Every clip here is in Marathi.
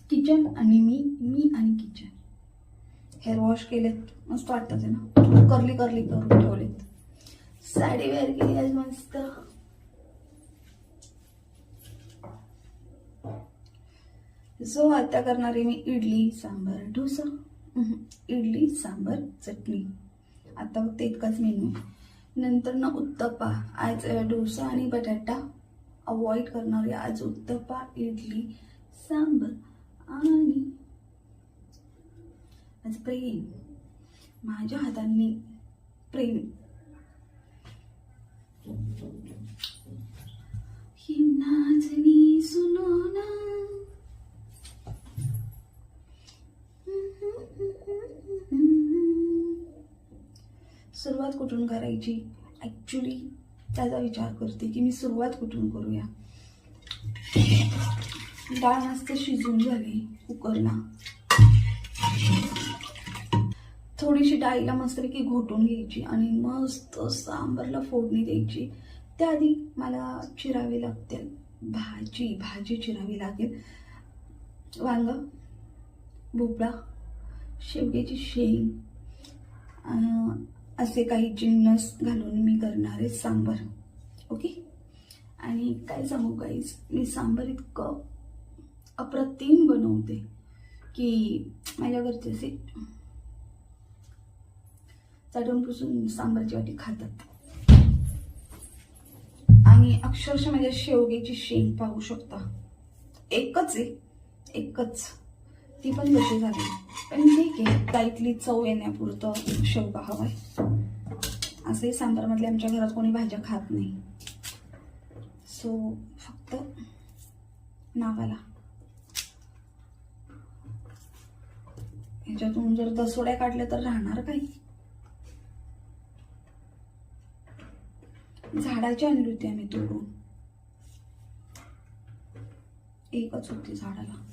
किचन आणि मी आणि किचन. हेअर वॉश केलेत, मस्त वाटतात आहे ना, कर्ली कर्ली करून ठेवलेत. साडी वेअर केली आज मस्त. सो आता करणारे मी इडली सांबार डोसा. इडली सांबार चटणी, आता फक्त इतकाच मेनू. नंतर ना उत्तप्पा. आज डोसा आणि बटाटा अवॉइड करणारे. आज उत्तप्पा, इडली सांबार आणि आज प्रेम, माझ्या हातांनी प्रेम. ही नाचनी सुनो ना. सुरुवात कुठून करायची ॲक्च्युली त्याचा विचार करते की मी सुरुवात कुठून करूया. डाळ मस्त शिजून झाली कुकरला. थोडीशी डाळीला मस्तपैकी घोटून घ्यायची आणि मस्त सांबारला फोडणी द्यायची. त्याआधी मला चिरावी लागते भाजी चिरावी लागेल. वांग, भोपळा, शेवग्याची शेंग असे काही जिन्नस घालून मी करणार आहे सांबार. ओके. आणि काय सांगू गाईज, मी सांबार इतकं अप्रतिम बनवते की माझ्या घरचे असे चाटून पुसून सांबारची वाटी खातात. आणि अक्षरशः माझ्या शेवग्याची शेंग पाहू शकता, एकच आहे, एकच, ती पण कशी झाली. पण ठीक आहे, त्यातली चव येण्यापुरतं शेवगा हवाय. असंही सांबारमधले आमच्या घरात कोणी भाज्या खात नाही, सो फक्त नावाला. ह्याच्यातून जर दसोड्या काढल्या तर राहणार काही. झाडाची आणली होती आम्ही तोडून, एकच होती झाडाला.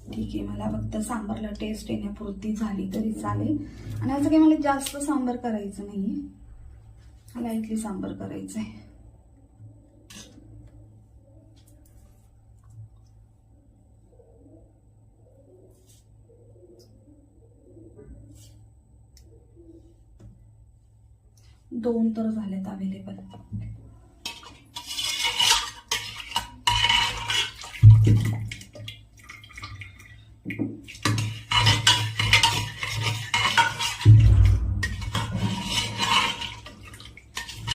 ठीक आहे, मला फक्त सांबारला टेस्ट येण्यापुरती झाली तरी चालेल. आणि असं काही मला जास्त सांबार करायचं नाहीये, मला इथली सांबार करायचं आहे. दोन तर झालेत अवेलेबल.